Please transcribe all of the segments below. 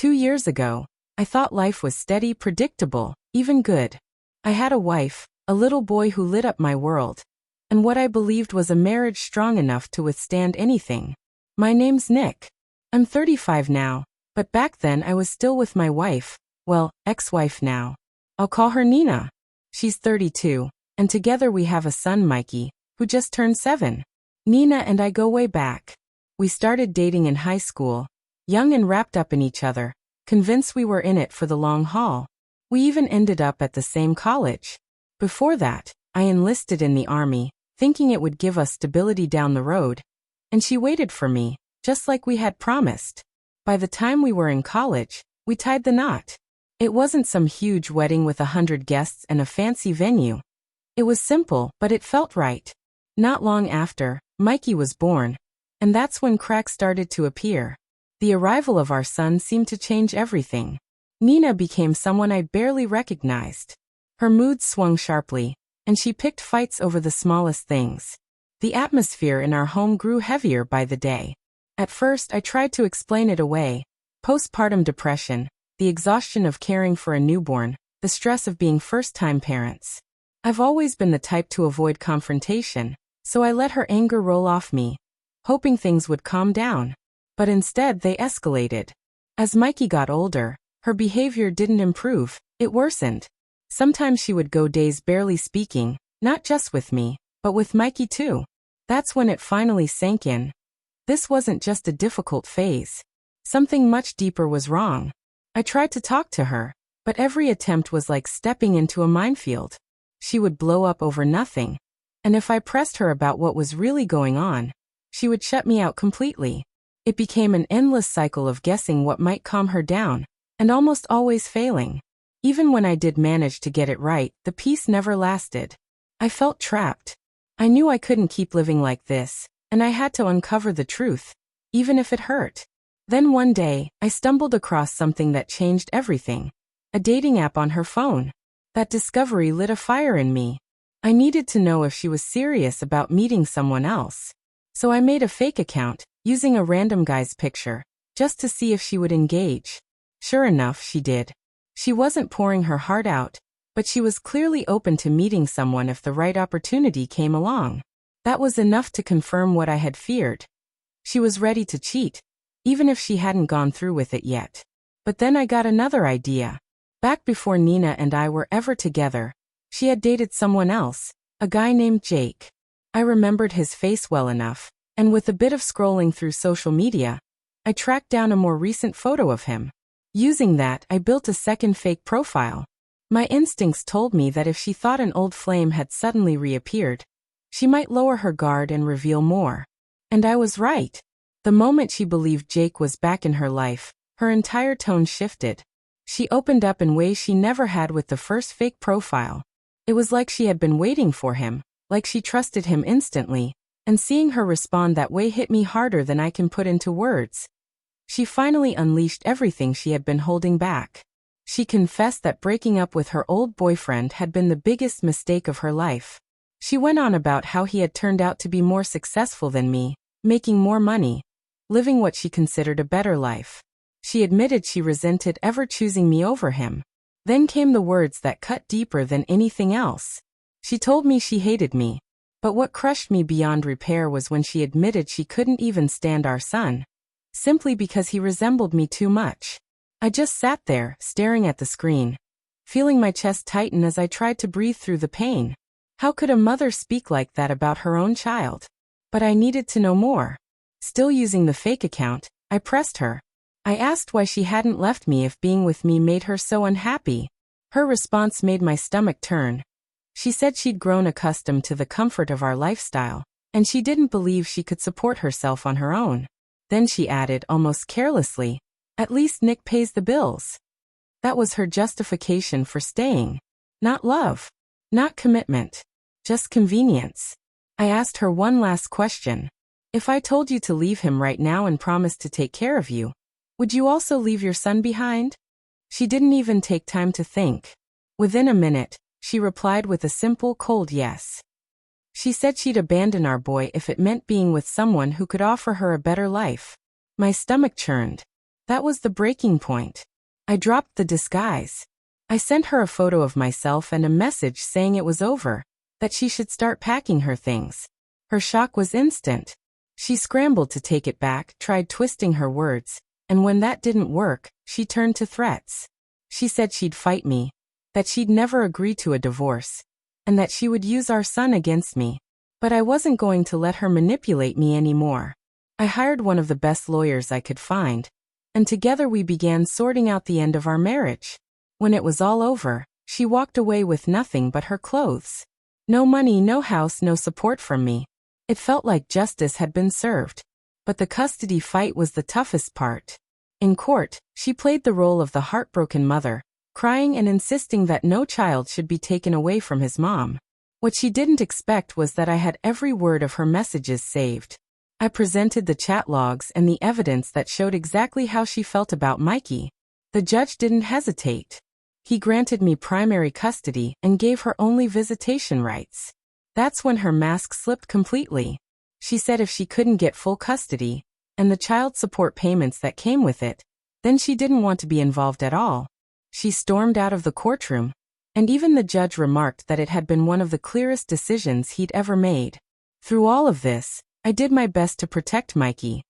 2 years ago, I thought life was steady, predictable, even good. I had a wife, a little boy who lit up my world, and what I believed was a marriage strong enough to withstand anything. My name's Nick. I'm 35 now, but back then I was still with my wife, well, ex-wife now. I'll call her Nina. She's 32, and together we have a son, Mikey, who just turned 7. Nina and I go way back. We started dating in high school, young and wrapped up in each other, convinced we were in it for the long haul. We even ended up at the same college. Before that, I enlisted in the army, thinking it would give us stability down the road, and she waited for me, just like we had promised. By the time we were in college, we tied the knot. It wasn't some huge wedding with 100 guests and a fancy venue. It was simple, but it felt right. Not long after, Mikey was born, and that's when cracks started to appear. The arrival of our son seemed to change everything. Nina became someone I barely recognized. Her mood swung sharply, and she picked fights over the smallest things. The atmosphere in our home grew heavier by the day. At first, I tried to explain it away. Postpartum depression, the exhaustion of caring for a newborn, the stress of being first-time parents. I've always been the type to avoid confrontation, so I let her anger roll off me, hoping things would calm down. But instead, they escalated. As Mikey got older, her behavior didn't improve, it worsened. Sometimes she would go days barely speaking, not just with me, but with Mikey too. That's when it finally sank in. This wasn't just a difficult phase. Something much deeper was wrong. I tried to talk to her, but every attempt was like stepping into a minefield. She would blow up over nothing, and if I pressed her about what was really going on, she would shut me out completely. It became an endless cycle of guessing what might calm her down, and almost always failing. Even when I did manage to get it right, the peace never lasted. I felt trapped. I knew I couldn't keep living like this, and I had to uncover the truth, even if it hurt. Then one day, I stumbled across something that changed everything. A dating app on her phone. That discovery lit a fire in me. I needed to know if she was serious about meeting someone else. So I made a fake account, using a random guy's picture, just to see if she would engage. Sure enough, she did. She wasn't pouring her heart out, but she was clearly open to meeting someone if the right opportunity came along. That was enough to confirm what I had feared. She was ready to cheat, even if she hadn't gone through with it yet. But then I got another idea. Back before Nina and I were ever together, she had dated someone else, a guy named Jake. I remembered his face well enough, and with a bit of scrolling through social media, I tracked down a more recent photo of him. Using that, I built a second fake profile. My instincts told me that if she thought an old flame had suddenly reappeared, she might lower her guard and reveal more. And I was right. The moment she believed Jake was back in her life, her entire tone shifted. She opened up in ways she never had with the first fake profile. It was like she had been waiting for him, like she trusted him instantly, and seeing her respond that way hit me harder than I can put into words. She finally unleashed everything she had been holding back. She confessed that breaking up with her old boyfriend had been the biggest mistake of her life. She went on about how he had turned out to be more successful than me, making more money, living what she considered a better life. She admitted she resented ever choosing me over him. Then came the words that cut deeper than anything else. She told me she hated me. But what crushed me beyond repair was when she admitted she couldn't even stand our son, simply because he resembled me too much. I just sat there, staring at the screen, feeling my chest tighten as I tried to breathe through the pain. How could a mother speak like that about her own child? But I needed to know more. Still using the fake account, I pressed her. I asked why she hadn't left me if being with me made her so unhappy. Her response made my stomach turn. She said she'd grown accustomed to the comfort of our lifestyle, and she didn't believe she could support herself on her own. Then she added, almost carelessly, "At least Nick pays the bills." That was her justification for staying. Not love. Not commitment. Just convenience. I asked her one last question. If I told you to leave him right now and promised to take care of you, would you also leave your son behind? She didn't even take time to think. Within a minute, she replied with a simple, cold yes. She said she'd abandon our boy if it meant being with someone who could offer her a better life. My stomach churned. That was the breaking point. I dropped the disguise. I sent her a photo of myself and a message saying it was over, that she should start packing her things. Her shock was instant. She scrambled to take it back, tried twisting her words, and when that didn't work, she turned to threats. She said she'd fight me, that she'd never agree to a divorce, and that she would use our son against me. But I wasn't going to let her manipulate me anymore. I hired one of the best lawyers I could find, and together we began sorting out the end of our marriage. When it was all over, she walked away with nothing but her clothes. No money, no house, no support from me. It felt like justice had been served. But the custody fight was the toughest part. In court, she played the role of the heartbroken mother, crying and insisting that no child should be taken away from his mom. What she didn't expect was that I had every word of her messages saved. I presented the chat logs and the evidence that showed exactly how she felt about Mikey. The judge didn't hesitate. He granted me primary custody and gave her only visitation rights. That's when her mask slipped completely. She said if she couldn't get full custody, and the child support payments that came with it, then she didn't want to be involved at all. She stormed out of the courtroom, and even the judge remarked that it had been one of the clearest decisions he'd ever made. Through all of this, I did my best to protect Mikey.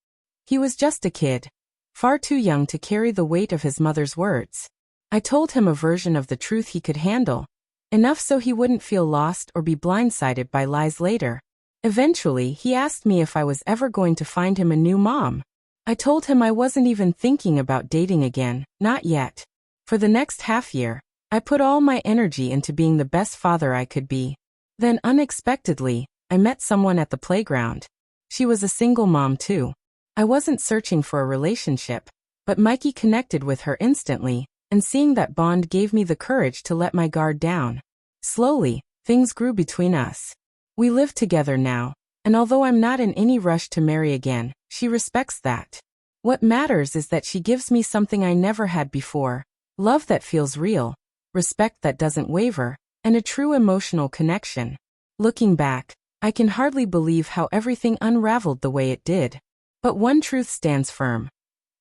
He was just a kid, far too young to carry the weight of his mother's words. I told him a version of the truth he could handle, enough so he wouldn't feel lost or be blindsided by lies later. Eventually, he asked me if I was ever going to find him a new mom. I told him I wasn't even thinking about dating again, not yet. For the next half year, I put all my energy into being the best father I could be. Then unexpectedly, I met someone at the playground. She was a single mom too. I wasn't searching for a relationship, but Mikey connected with her instantly, and seeing that bond gave me the courage to let my guard down. Slowly, things grew between us. We live together now, and although I'm not in any rush to marry again, she respects that. What matters is that she gives me something I never had before: love that feels real, respect that doesn't waver, and a true emotional connection. Looking back, I can hardly believe how everything unraveled the way it did. But one truth stands firm.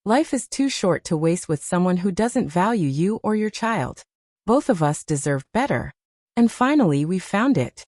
Life is too short to waste with someone who doesn't value you or your child. Both of us deserved better. And finally we found it.